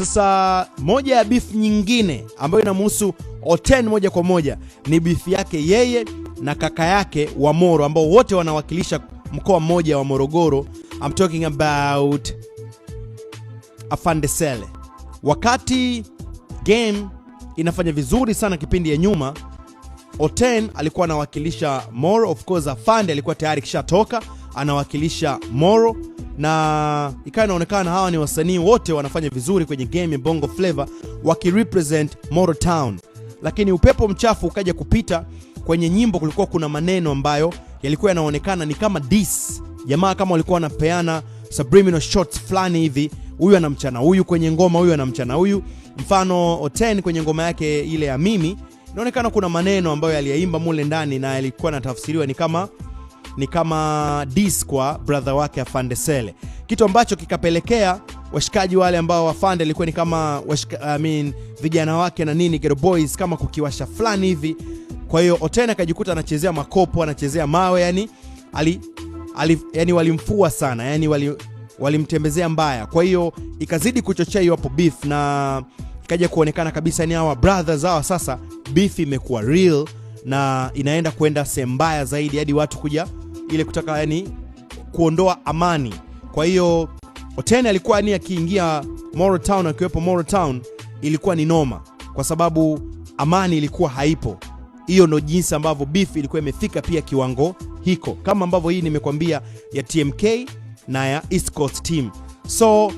Sasa moja ya beef nyingine ambayo inamhusu O10 moja kwa moja ni beef yake yeye na kaka yake wa Moro ambao wote wanawakilisha mkoa mmoja wa Morogoro. I'm talking about Afande Sele. Wakati game inafanya vizuri sana kipindi ya nyuma, O10 alikuwa anawakilisha Moro. Of course Afande alikuwa tayari kishatoka anawakilisha Moro, na ikawa inaonekana hawa ni wasanii wote wanafanya vizuri kwenye game ya Bongo Flava wakirepresent Moro Town. Lakini upepo mchafu ukaja kupita kwenye nyimbo. Kulikuwa kuna maneno ambayo yalikuwa yanaonekana ni kama diss. Jamaa kama walikuwa wanapeana subliminal shots fulani hivi, huyu anamchana huyu kwenye ngoma, huyu anamchana huyu. Mfano O10 kwenye ngoma yake ile ya Mimi, inaonekana kuna maneno ambayo aliyaimba mule ndani na yalikuwa yanatafsiriwa ni kama diss kwa brother wake Afande Sele, kitu ambacho kikapelekea washikaji wale ambao Afande alikuwa ni kama vijana wake na nini Ghetto Boys kama kukiwasha fulani hivi. Kwa hiyo O10 akajikuta anachezea makopo, anachezea mawe, yani walimfua sana, yani walimtembezea mbaya. Kwa hiyo ikazidi kuchochea hiyo hapo beef, na ikaja kuonekana kabisa ni hawa brothers hawa sasa beef imekuwa real na inaenda kwenda sehemu mbaya zaidi hadi watu kuja ile kutaka kuondoa amani. Kwa hiyo O10 alikuwa akiingia Moro Town, akiwepo Moro Town ilikuwa ni noma kwa sababu amani ilikuwa haipo. Hiyo ndo jinsi ambavyo beef ilikuwa imefika pia kiwango hiko, kama ambavyo hii nimekwambia ya TMK na ya East Coast team. So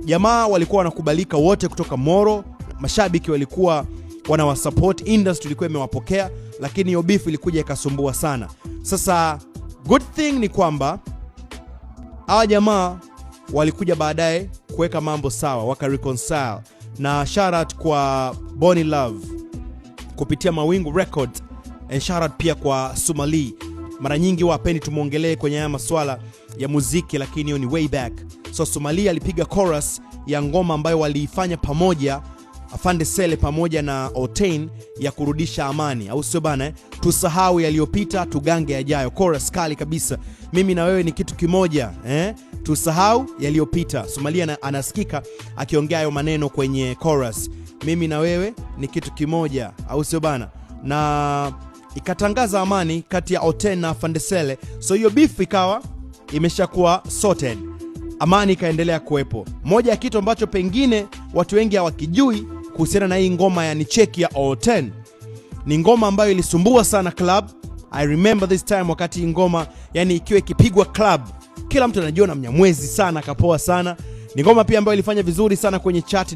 jamaa walikuwa wanakubalika wote kutoka Moro, mashabiki walikuwa wanawasupport, industry ilikuwa imewapokea, lakini hiyo beef ilikuja ikasumbua sana. Sasa good thing ni kwamba hawa jamaa walikuja baadaye kuweka mambo sawa, waka reconcile, na shout out kwa Bonnie Love kupitia Mawingu Records, and shout out pia kwa Sumali. Mara nyingi wapendi tumuongelee kwenye haya masuala ya muziki, lakini hiyo ni way back. So Sumali alipiga chorus ya ngoma ambayo waliifanya pamoja Afande Sele pamoja na O10 ya kurudisha amani, au sio bana? Tusahau yaliyopita, tugange yajayo. Chorus kali kabisa. Mimi na wewe ni kitu kimoja, tusahau yaliyopita. Somalia anasikika akiongea hayo maneno kwenye chorus. Mimi na wewe ni kitu kimoja, au sio bana? Na ikatangaza amani kati ya O10 na Afande Sele. So hiyo beef ikawa imeshakuwa sorted. Amani ikaendelea kuwepo. Moja ya kitu ambacho pengine watu wengi hawakijui kuhusiana na hii ngoma ya Nicheki ya O10, ni ngoma ambayo ilisumbua sana club. I remember this time wakati ngoma ikiwa ikipigwa club, kila mtu anajiona Mnyamwezi sana, kapoa sana. Ni ngoma pia ambayo ilifanya vizuri sana kwenye chat.